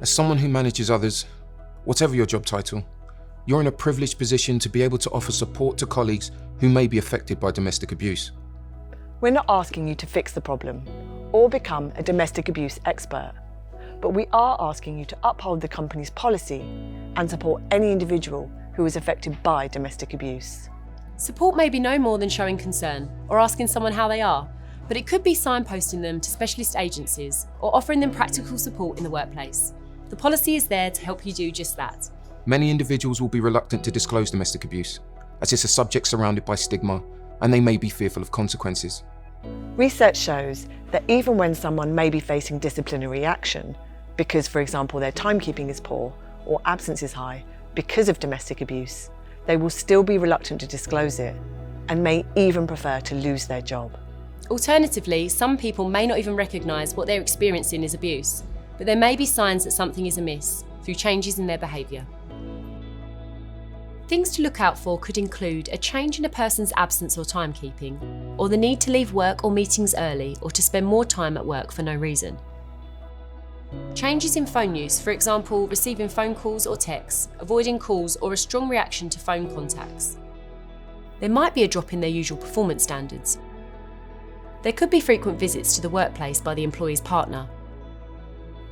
As someone who manages others, whatever your job title, you're in a privileged position to be able to offer support to colleagues who may be affected by domestic abuse. We're not asking you to fix the problem or become a domestic abuse expert, but we are asking you to uphold the company's policy and support any individual who is affected by domestic abuse. Support may be no more than showing concern or asking someone how they are, but it could be signposting them to specialist agencies or offering them practical support in the workplace. The policy is there to help you do just that. Many individuals will be reluctant to disclose domestic abuse, as it's a subject surrounded by stigma, and they may be fearful of consequences. Research shows that even when someone may be facing disciplinary action, because, for example, their timekeeping is poor or absence is high because of domestic abuse, they will still be reluctant to disclose it and may even prefer to lose their job. Alternatively, some people may not even recognise what they're experiencing as abuse, but there may be signs that something is amiss through changes in their behaviour. Things to look out for could include a change in a person's absence or timekeeping, or the need to leave work or meetings early or to spend more time at work for no reason. Changes in phone use, for example, receiving phone calls or texts, avoiding calls, or a strong reaction to phone contacts. There might be a drop in their usual performance standards. There could be frequent visits to the workplace by the employee's partner,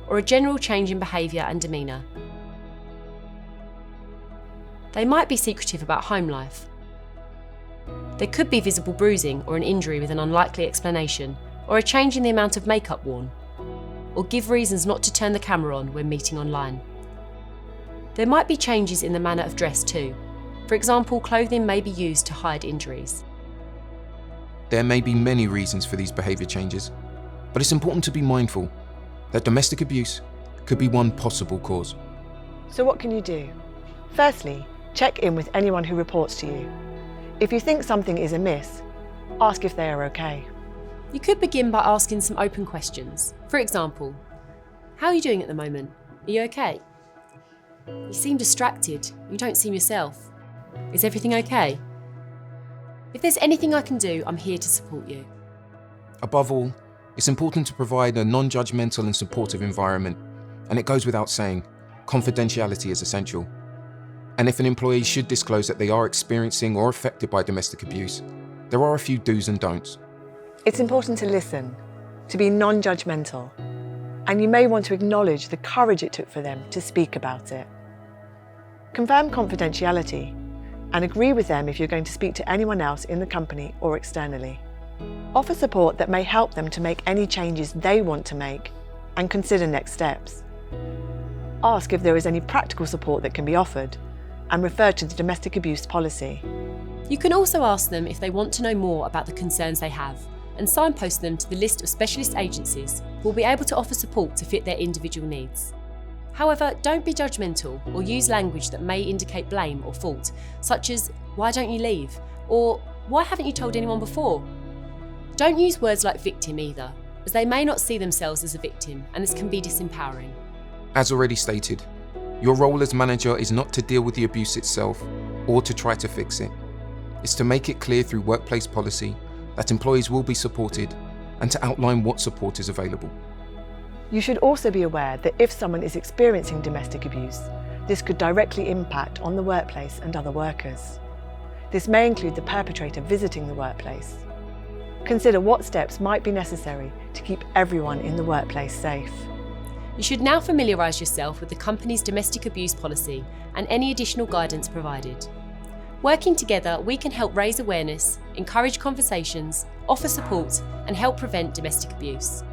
or a general change in behaviour and demeanour. They might be secretive about home life. There could be visible bruising or an injury with an unlikely explanation, or a change in the amount of makeup worn, or give reasons not to turn the camera on when meeting online. There might be changes in the manner of dress too. For example, clothing may be used to hide injuries. There may be many reasons for these behaviour changes, but it's important to be mindful that domestic abuse could be one possible cause. So what can you do? Firstly, check in with anyone who reports to you. If you think something is amiss, ask if they are okay. You could begin by asking some open questions. For example, how are you doing at the moment? Are you okay? You seem distracted. You don't seem yourself. Is everything okay? If there's anything I can do, I'm here to support you. Above all, it's important to provide a non-judgmental and supportive environment, and it goes without saying, confidentiality is essential. And if an employee should disclose that they are experiencing or affected by domestic abuse, there are a few do's and don'ts. It's important to listen, to be non-judgmental, and you may want to acknowledge the courage it took for them to speak about it. Confirm confidentiality and agree with them if you're going to speak to anyone else in the company or externally. Offer support that may help them to make any changes they want to make and consider next steps. Ask if there is any practical support that can be offered and refer to the domestic abuse policy. You can also ask them if they want to know more about the concerns they have and signpost them to the list of specialist agencies who will be able to offer support to fit their individual needs. However, don't be judgmental or use language that may indicate blame or fault, such as, "Why don't you leave?" or "Why haven't you told anyone before?" Don't use words like victim either, as they may not see themselves as a victim and this can be disempowering. As already stated, your role as manager is not to deal with the abuse itself or to try to fix it. It's to make it clear through workplace policy that employees will be supported and to outline what support is available. You should also be aware that if someone is experiencing domestic abuse, this could directly impact on the workplace and other workers. This may include the perpetrator visiting the workplace. Consider what steps might be necessary to keep everyone in the workplace safe. You should now familiarise yourself with the company's domestic abuse policy and any additional guidance provided. Working together, we can help raise awareness, encourage conversations, offer support, and help prevent domestic abuse.